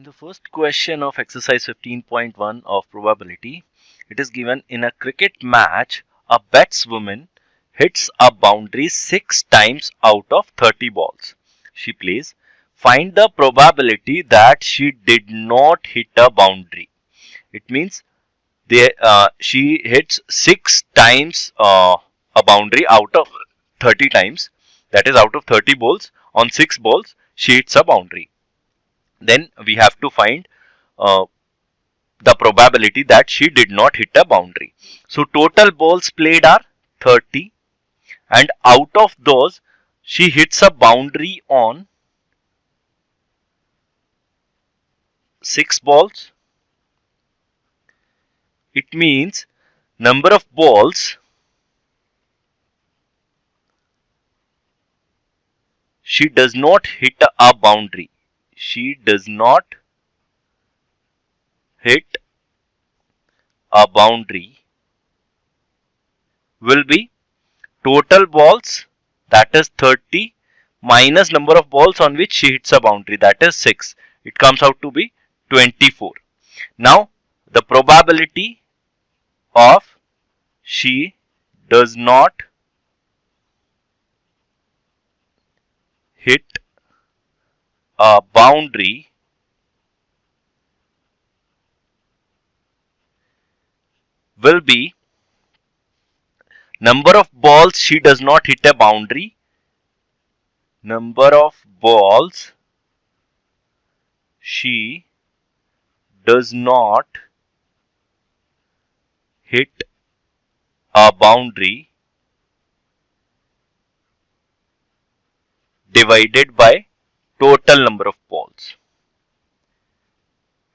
the first question of exercise 15.1 of probability, it is given in a cricket match, a batswoman hits a boundary 6 times out of 30 balls she plays. Find the probability that she did not hit a boundary. It means she hits 6 times a boundary out of 30 times. That is, out of 30 balls, on 6 balls she hits a boundary. Then we have to find uh, the probability that she did not hit a boundary. So total balls played are 30, and out of those she hits a boundary on 6 balls. It means number of balls she does not hit a boundary. She does not hit a boundary will be total balls, that is 30, minus number of balls on which she hits a boundary, that is 6. It comes out to be 24. Now the probability of she does not hit a boundary will be number of balls she does not hit a boundary, number of balls she does not hit a boundary divided by total number of balls.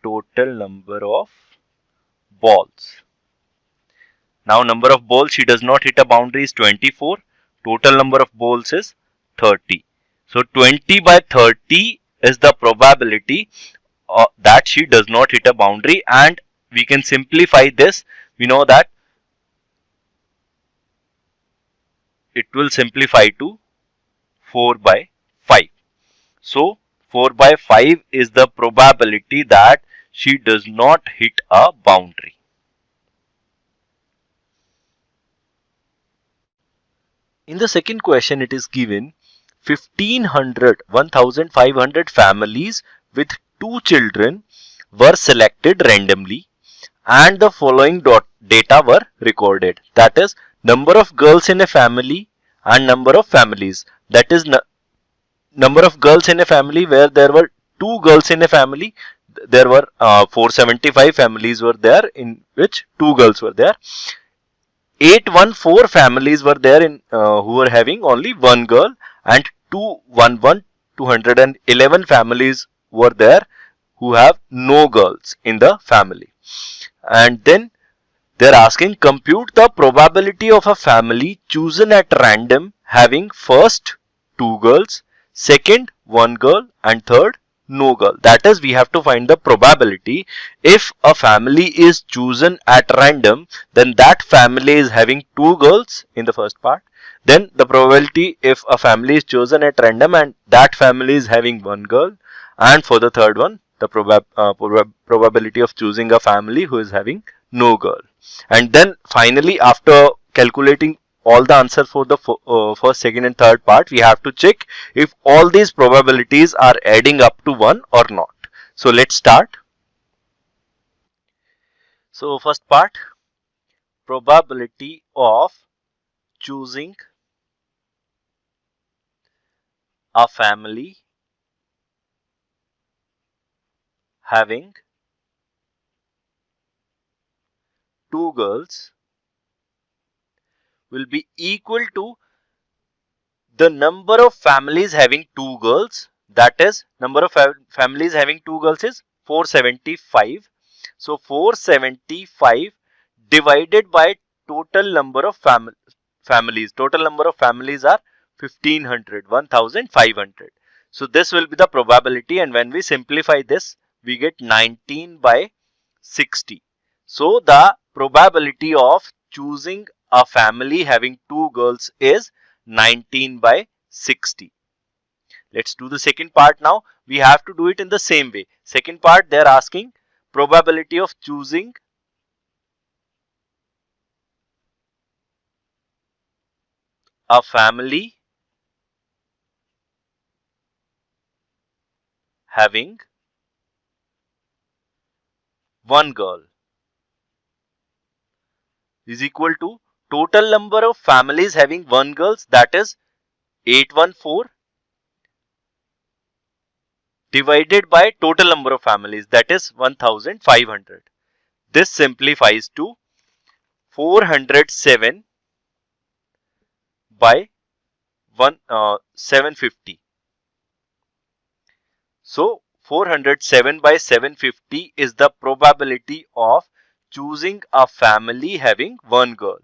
Total number of balls. Now number of balls she does not hit a boundary is 24. Total number of balls is 30. So 20 by 30 is the probability that she does not hit a boundary, and we can simplify this. We know that it will simplify to 4 by 5. So 4 by 5 is the probability that she does not hit a boundary. In the second question, it is given 1500 families with 2 children were selected randomly, and the following data were recorded. That is, number of girls in a family and number of families. That is, number of girls in a family where there were 2 girls in a family. There were 475 families were there in which 2 girls were there. 814 families were there in who were having only 1 girl, and 211 families were there who have no girls in the family. And then they are asking, compute the probability of a family chosen at random having first 2 girls, second 1 girl, and third no girl. That is, we have to find the probability. If a family is chosen at random, then that family is having 2 girls in the first part. Then the probability if a family is chosen at random and that family is having 1 girl, and for the third one, the probability of choosing a family who is having no girl. And then finally, after calculating all the answers for the first, second and third part, we have to check if all these probabilities are adding up to 1 or not. So let's start. So first part, probability of choosing a family having 2 girls will be equal to the number of families having 2 girls. That is, number of families having 2 girls is 475. So 475 divided by total number of families. Total number of families are 1500. So this will be the probability, and when we simplify this, we get 19 by 60. So the probability of choosing a family having 2 girls is 19 by 60. Let's do the second part now. We have to do it in the same way. Second part, they are asking probability of choosing a family having one girl is equal to total number of families having one girl, that is 814, divided by total number of families, that is 1500. This simplifies to 407 by 750. So 407 by 750 is the probability of choosing a family having one girl.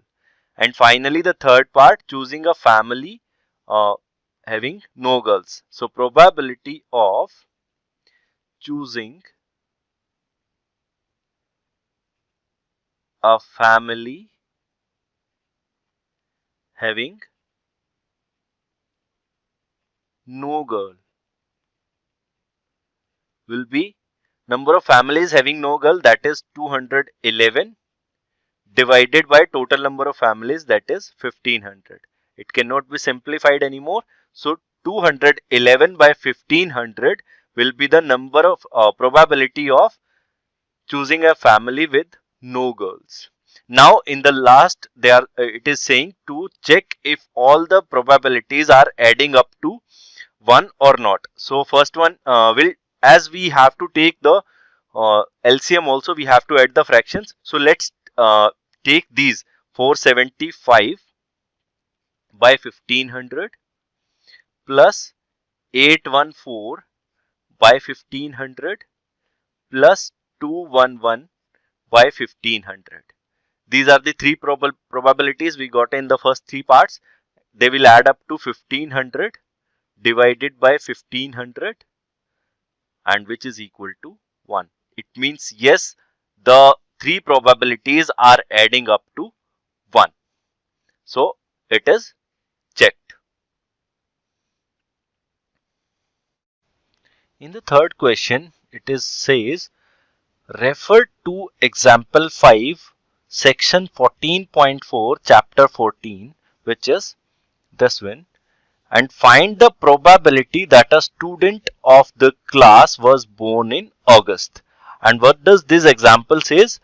And finally the third part, choosing a family having no girls. So probability of choosing a family having no girl will be number of families having no girl, that is 211, divided by total number of families, that is 1500. It cannot be simplified anymore. So 211 by 1500 will be the number of probability of choosing a family with no girls. Now in the last, it is saying to check if all the probabilities are adding up to 1 or not. So first one will, as we have to take the LCM also, we have to add the fractions. So let's take these 475 by 1500 plus 814 by 1500 plus 211 by 1500. These are the three probabilities we got in the first three parts. They will add up to 1500 divided by 1500, and which is equal to 1. It means yes, the three probabilities are adding up to 1. So it is checked. In the third question, it is says refer to example 5 section 14.4 chapter 14, which is this one, and find the probability that a student of the class was born in August. And what does this example says?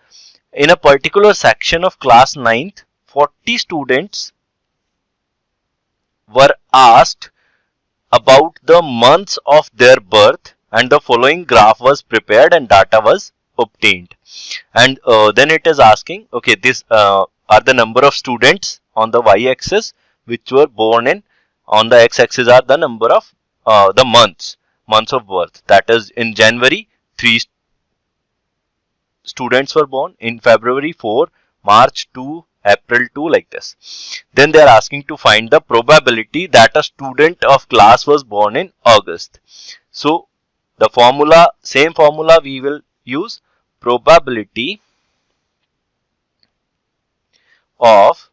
In a particular section of class 9th, 40 students were asked about the months of their birth, and the following graph was prepared and data was obtained. And then it is asking, okay, this are the number of students on the y-axis which were born in, on the x-axis are the number of the months of birth. That is, in January 3 students were born, in February 4, March 2, April 2, like this. Then they are asking to find the probability that a student of class was born in August. So the formula, same formula we will use, probability of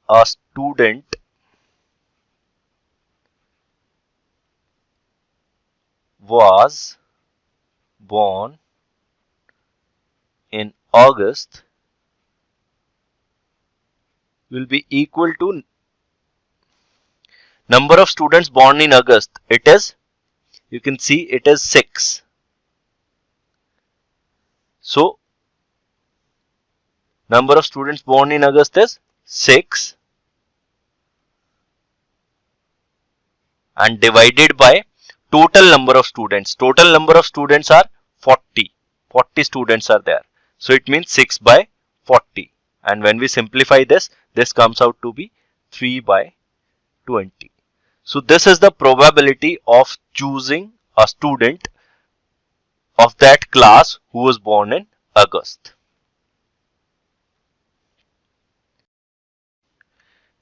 a student was born in August will be equal to number of students born in August. It is, you can see it is 6. So number of students born in August is 6, and divided by total number of students. Total number of students are 40. 40 students are there. So it means 6 by 40. And when we simplify this, this comes out to be 3 by 20. So this is the probability of choosing a student of that class who was born in August.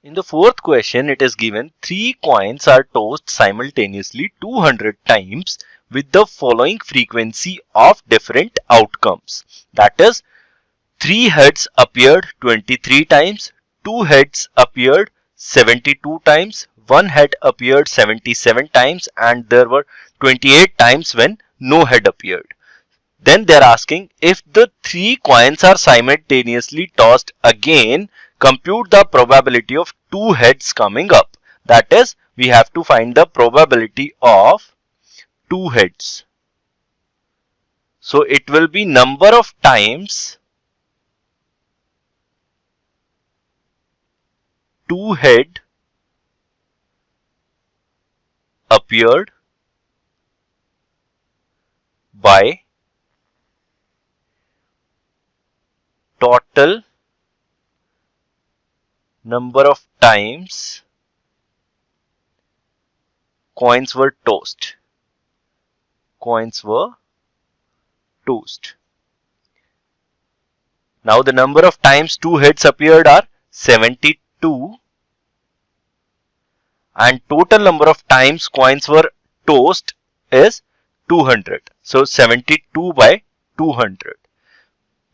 In the fourth question, it is given 3 coins are tossed simultaneously 200 times with the following frequency of different outcomes. That is, 3 heads appeared 23 times, 2 heads appeared 72 times, one head appeared 77 times and there were 28 times when no head appeared. Then they are asking if the 3 coins are simultaneously tossed again, compute the probability of 2 heads coming up. That is, we have to find the probability of 2 heads. So it will be number of times 2 head appeared by total number of times coins were tossed. Coins were tossed. Now the number of times 2 heads appeared are 72 and total number of times coins were tossed is 200. So 72 by 200,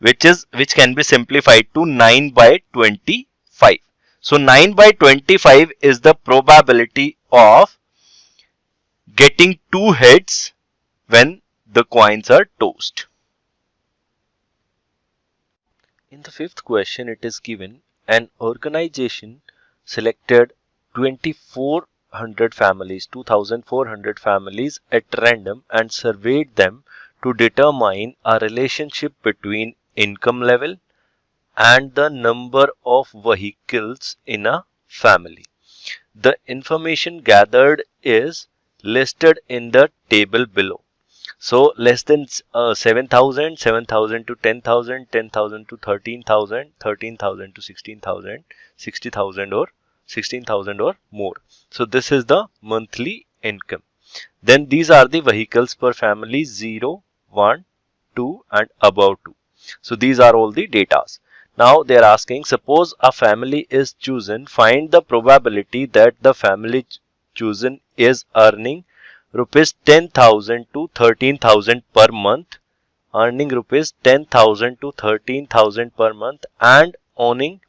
which can be simplified to 9 by 25. So 9 by 25 is the probability of getting 2 heads when the coins are tossed. In the fifth question, it is given an organization selected 2400 families, 2400 families at random and surveyed them to determine a relationship between income level and the number of vehicles in a family. The information gathered is listed in the table below. So less than 7,000, 7,000 to 10,000, 10,000 to 13,000, 13,000 to 16,000, 60,000 or 16,000 or more. So this is the monthly income. Then these are the vehicles per family: 0, 1, 2 and above 2. So these are all the datas. Now they are asking, suppose a family is chosen, find the probability that the family chosen is earning rupees 10,000 to 13,000 per month, earning rupees 10,000 to 13,000 per month and owning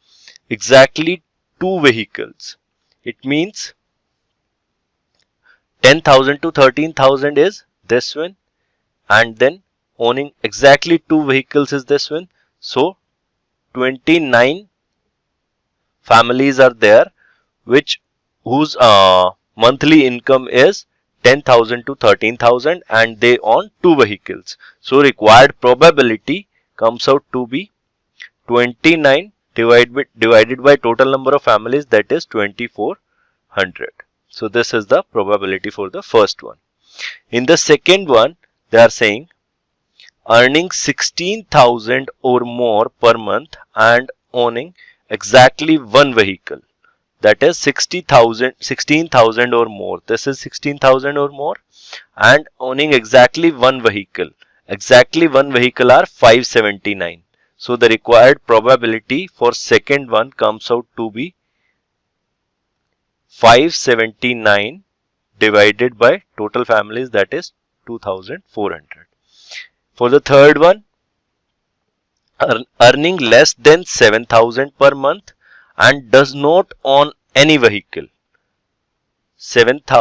exactly 2 vehicles. It means 10,000 to 13,000 is this one, and then owning exactly 2 vehicles is this one. So 29 families are there whose monthly income is 10,000 to 13,000 and they own 2 vehicles. So required probability comes out to be 29 divided by total number of families, that is 2400. So this is the probability for the first one. In the second one, they are saying earning 16,000 or more per month and owning exactly 1 vehicle, that is 16,000 or more. This is 16,000 or more and owning exactly 1 vehicle. Exactly 1 vehicle are 579. So the required probability for second one comes out to be 579 divided by total families, that is 2,400. For the third one, earning less than 7,000 per month and does not own any vehicle.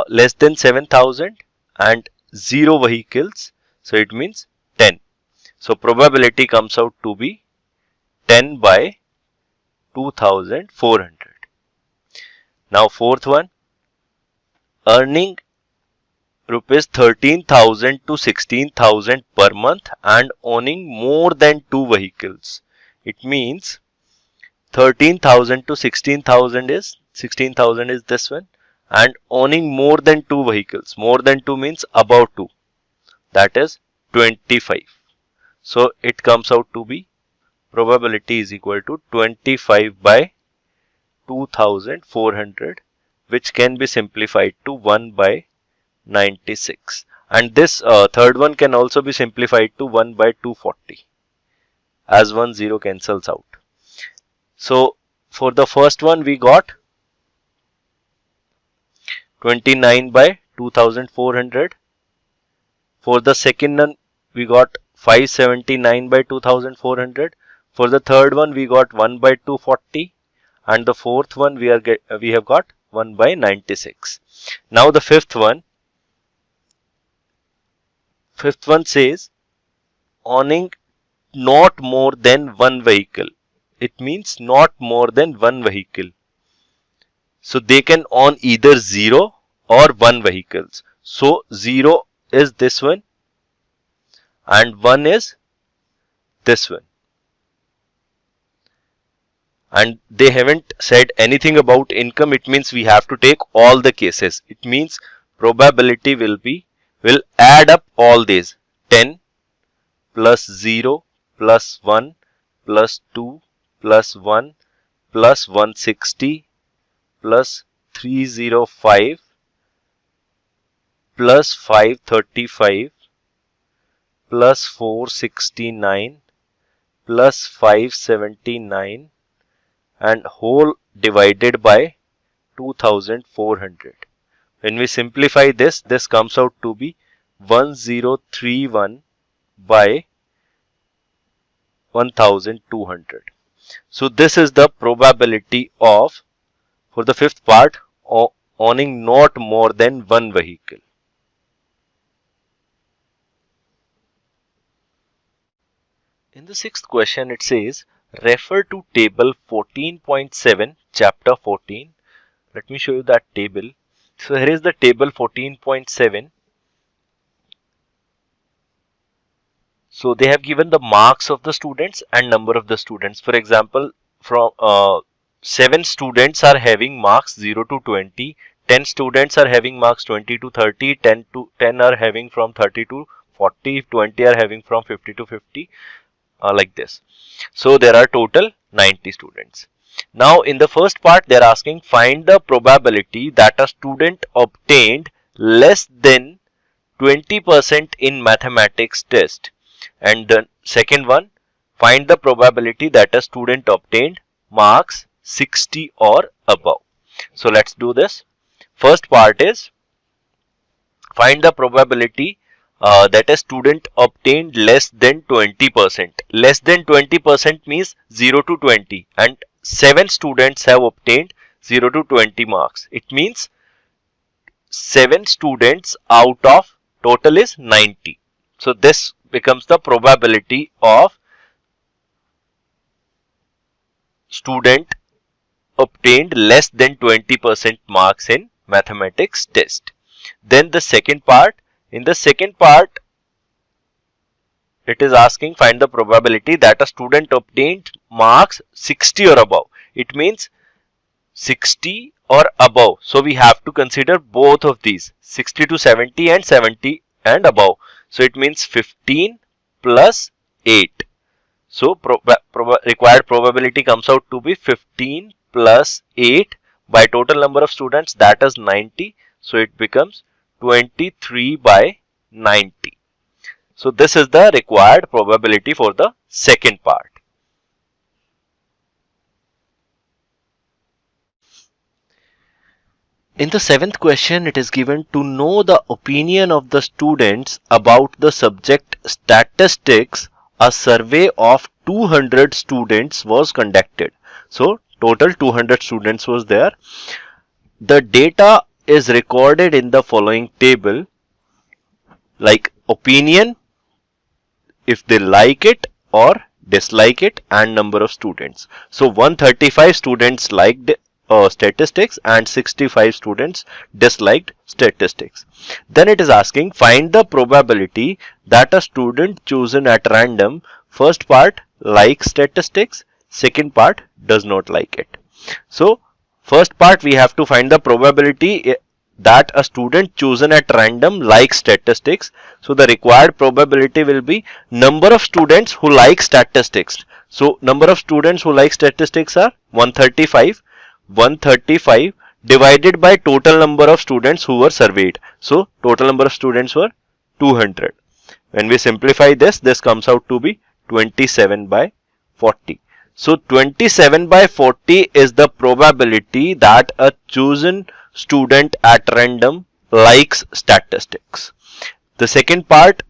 Less than 7,000 and 0 vehicles. So it means 10. So probability comes out to be 10 by 2,400. Now fourth one, earning rupees 13,000 to 16,000 per month and owning more than 2 vehicles. It means 13,000 to 16,000 is this one and owning more than 2 vehicles. More than 2 means above 2, that is 25. So it comes out to be probability is equal to 25 by 2,400, which can be simplified to 1 by 96, and this third one can also be simplified to 1 by 240 as 1 0 cancels out. So for the first one we got 29 by 2,400. For the second one we got 579 by 2,400. For the third one we got 1 by 240, and the fourth one we have got 1 by 96. Now the fifth one says owning not more than one vehicle. It means not more than one vehicle. So they can own either 0 or 1 vehicles. So 0 is this one and 1 is this one. And they haven't said anything about income. It means we have to take all the cases. It means probability will add up all these. 10 plus 0 plus 1 plus 2 plus 1 plus 160 plus 305 plus 535 plus 469 plus 579 and whole divided by 2400. When we simplify this comes out to be 1031 by 1200. So this is the probability of, for the fifth part, owning not more than one vehicle. In the sixth question it says, refer to table 14.7 chapter 14. Let me show you that table. So here is the table 14.7. So they have given the marks of the students and number of the students. For example, from 7 students are having marks 0 to 20, 10 students are having marks 20 to 30, 10 are having from 30 to 40, 20 are having from 50 to 50, like this. So there are total 90 students. Now in the first part they are asking find the probability that a student obtained less than 20% in mathematics test. And the second one, find the probability that a student obtained marks 60 or above. So let's do this. First part is find the probability that a student obtained less than 20%. Less than 20% means 0 to 20 and 7 students have obtained 0 to 20 marks. It means 7 students out of total is 90. So this becomes the probability of student obtained less than 20% marks in mathematics test. Then the second part, in the second part it is asking find the probability that a student obtained marks 60 or above. It means 60 or above. So we have to consider both of these, 60 to 70 and 70 and above. So it means 15 plus 8. So required probability comes out to be 15 plus 8 by total number of students, that is 90. So it becomes 23 by 90. So this is the required probability for the second part. In the seventh question, it is given to know the opinion of the students about the subject statistics. A survey of 200 students was conducted. So total 200 students was there. The data is recorded in the following table, like opinion, if they like it or dislike it, and number of students. So 135 students liked statistics and 65 students disliked statistics. Then it is asking find the probability that a student chosen at random, first part likes statistics, second part does not like it. So first part we have to find the probability that a student chosen at random likes statistics. So the required probability will be number of students who like statistics. So number of students who like statistics are 135. 135 divided by total number of students who were surveyed. So total number of students were 200. When we simplify this comes out to be 27 by 40. So 27 by 40 is the probability that a chosen student at random likes statistics. The second part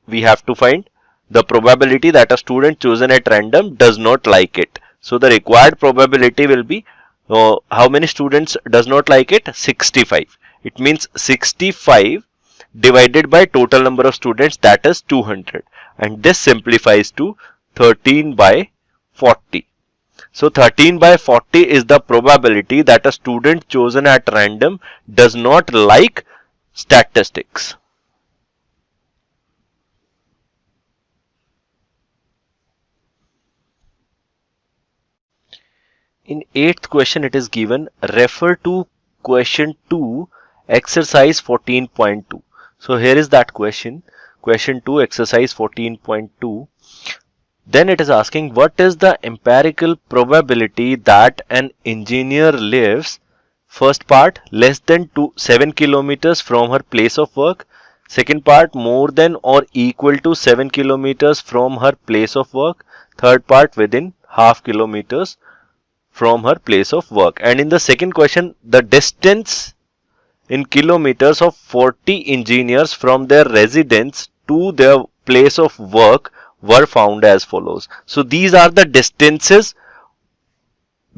we have to find the probability that a student chosen at random does not like it. So the required probability will be How many students does not like it? 65. It means 65 divided by total number of students, that is 200, and this simplifies to 13 by 40. So 13 by 40 is the probability that a student chosen at random does not like statistics. In 8th question it is given, refer to question 2 exercise 14.2. So here is that question 2 exercise 14.2. Then it is asking, what is the empirical probability that an engineer lives, first part, less than 7 kilometers from her place of work, second part, more than or equal to 7 kilometers from her place of work, third part, within half kilometers from her place of work. And in the second question, the distance in kilometers of 40 engineers from their residence to their place of work were found as follows. So these are the distances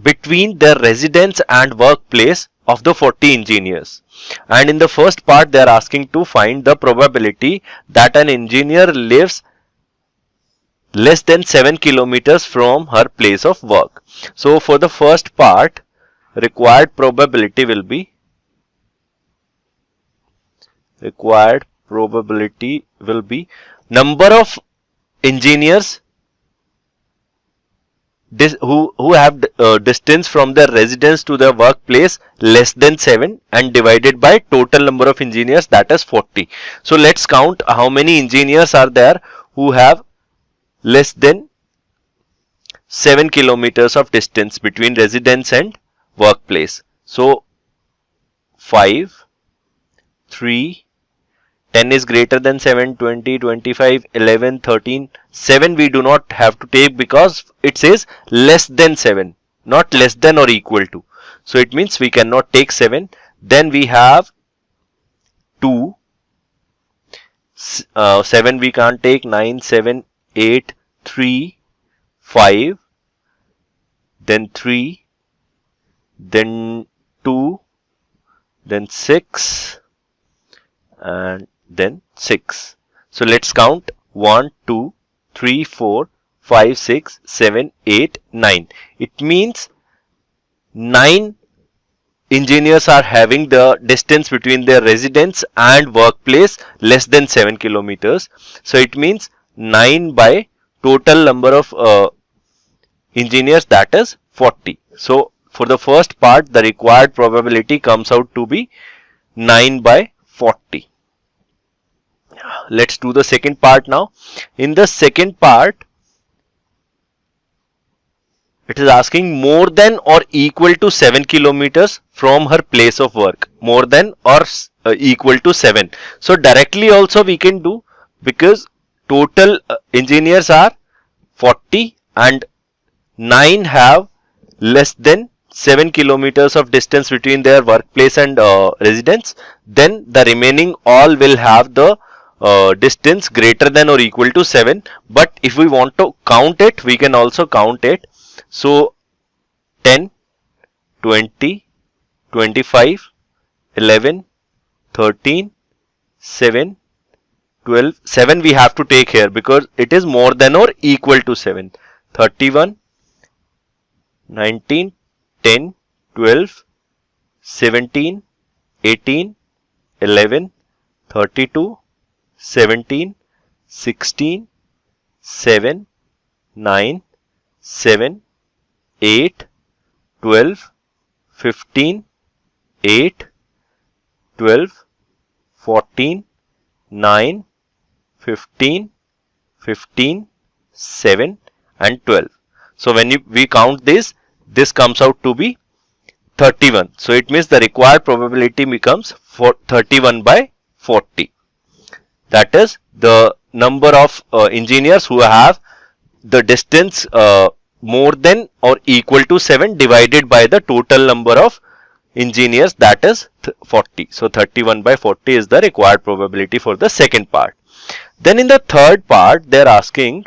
between their residence and workplace of the 40 engineers. And in the first part they are asking to find the probability that an engineer lives less than 7 kilometers from her place of work. So for the first part, required probability will be number of engineers who have distance from their residence to their workplace less than 7 and divided by total number of engineers, that is 40. So let's count how many engineers are there who have less than 7 kilometers of distance between residence and workplace. So 5, 3, 10 is greater than 7, 20, 25, 11, 13, 7 we do not have to take because it says less than 7, not less than or equal to. So it means we cannot take 7. Then we have 2, 7 we can't take, 9, 7, 8, 3, 5, then 3, then 2, then 6, and then 6. So let's count 1, 2, 3, 4, 5, 6, 7, 8, 9. It means 9 engineers are having the distance between their residence and workplace less than 7 kilometers. So it means 9 by total number of engineers, that is 40. So for the first part the required probability comes out to be 9 by 40. Let's do the second part now. In the second part it is asking more than or equal to 7 kilometers from her place of work. More than or equal to 7. So directly also we can do, because total engineers are 40 and 9 have less than 7 kilometers of distance between their workplace and residence. Then the remaining all will have the distance greater than or equal to 7. But if we want to count it, we can also count it. So 10, 20, 25, 11, 13, 7, 12, 7 we have to take here because it is more than or equal to 7. 31, 19, 10, 12, 17, 18, 11, 32, 17, 16, 7, 9, 7, 8, 12, 15, 8, 12, 14, 9, 15, 15, 7 and 12. So when we count this comes out to be 31. So it means the required probability becomes 31 by 40. That is the number of engineers who have the distance more than or equal to 7 divided by the total number of engineers, that is 40. So 31 by 40 is the required probability for the second part. Then in the third part they are asking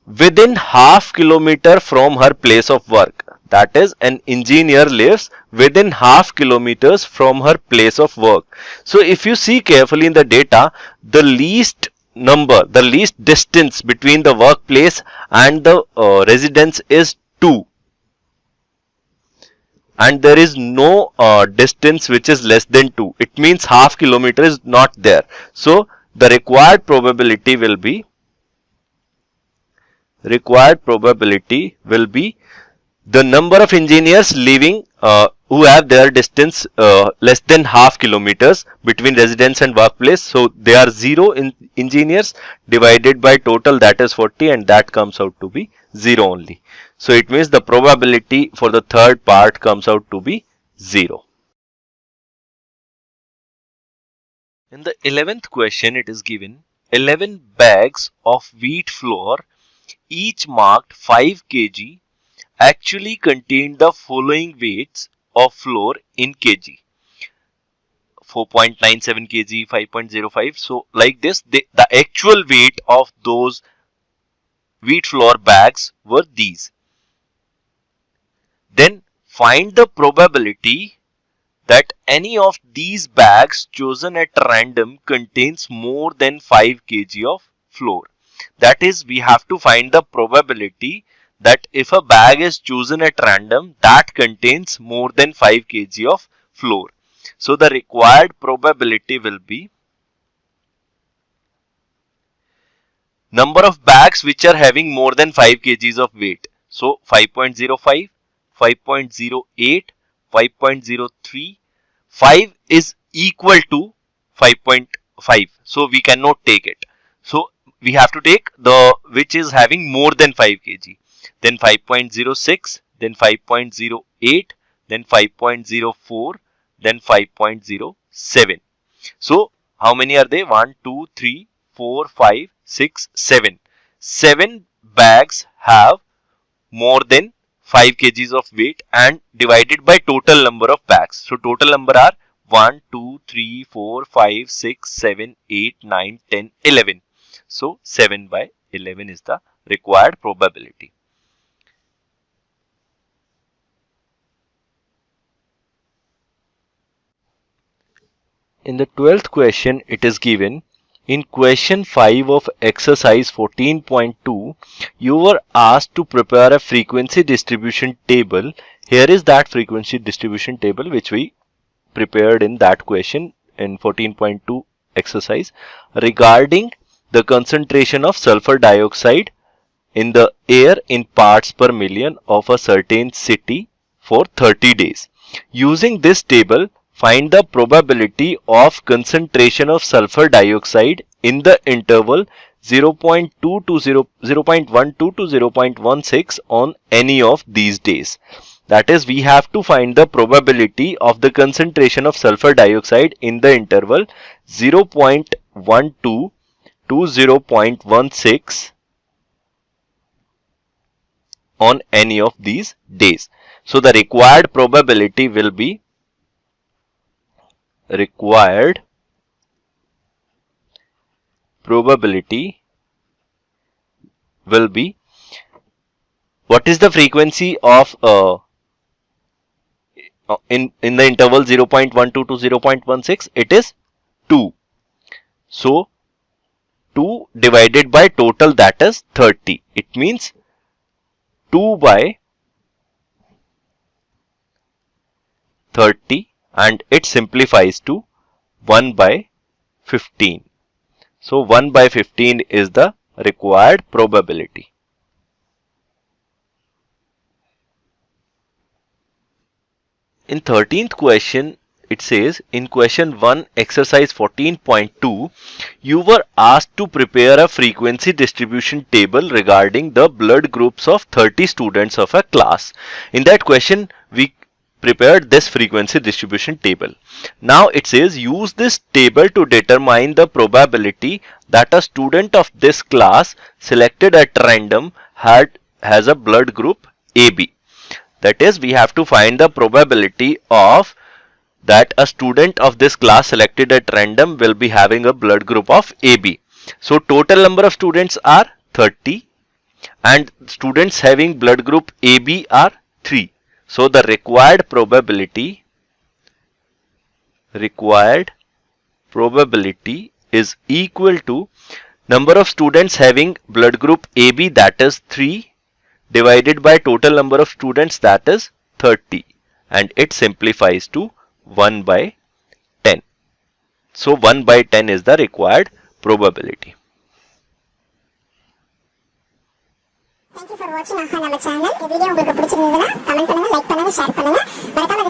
within half kilometer from her place of work. That is, an engineer lives within half kilometers from her place of work. So if you see carefully in the data, the least distance between the workplace and the residence is 2, and there is no distance which is less than 2. It means half kilometer is not there. So the required probability will be the number of engineers living who have their distance less than half kilometers between residence and workplace. So they are 0 engineers divided by total, that is 40, and that comes out to be 0 only. So it means the probability for the third part comes out to be 0. In the 11th question, it is given 11 bags of wheat flour, each marked 5 kg, actually contained the following weights of flour in kg: 4.97 kg, 5.05. So like this, the actual weight of those wheat flour bags were these. Then find the probability that any of these bags chosen at random contains more than 5 kg of flour. That is, we have to find the probability that if a bag is chosen at random, that contains more than 5 kg of flour. So the required probability will be number of bags which are having more than 5 kgs of weight. So 5.05, 5.08, 5.03, 5 is equal to 5.5. So we cannot take it. So we have to take the which is having more than 5 kg. Then 5.06, then 5.08, then 5.04, then 5.07. So how many are they? 1, 2, 3, 4, 5, 6, 7. 7 bags have more than 5 kgs of weight and divided by total number of bags. So total number are 1, 2, 3, 4, 5, 6, 7, 8, 9, 10, 11. So 7 by 11 is the required probability. In the 12th question, it is given, in question 5 of exercise 14.2, you were asked to prepare a frequency distribution table. Here is that frequency distribution table which we prepared in that question in 14.2 exercise regarding the concentration of sulfur dioxide in the air in parts per million of a certain city for 30 days. Using this table, find the probability of concentration of sulfur dioxide in the interval 0.12 to 0.16 on any of these days. That is, we have to find the probability of the concentration of sulfur dioxide in the interval 0.12 to 0.16 on any of these days. So the required probability will be what is the frequency of in the interval 0.12 to 0.16? It is 2. So 2 divided by total, that is 30. It means 2 by 30, and it simplifies to 1 by 15. So 1 by 15 is the required probability. In 13th question, it says, in question 1 exercise 14.2, you were asked to prepare a frequency distribution table regarding the blood groups of 30 students of a class. In that question, we prepared this frequency distribution table. Now it says, use this table to determine the probability that a student of this class selected at random has a blood group AB. That is, we have to find the probability of that a student of this class selected at random will be having a blood group of AB. So total number of students are 30. and students having blood group AB are 3. So the required probability is equal to number of students having blood group AB, that is 3, divided by total number of students, that is 30, and it simplifies to 1 by 10. So 1 by 10 is the required probability. Thank you for watching நம்ம channel. இந்த video உங்களுக்கு பிடிச்சிருந்ததுன்னா comment பண்ணுங்க, like பண்ணுங்க, share பண்ணுங்க. மறக்காம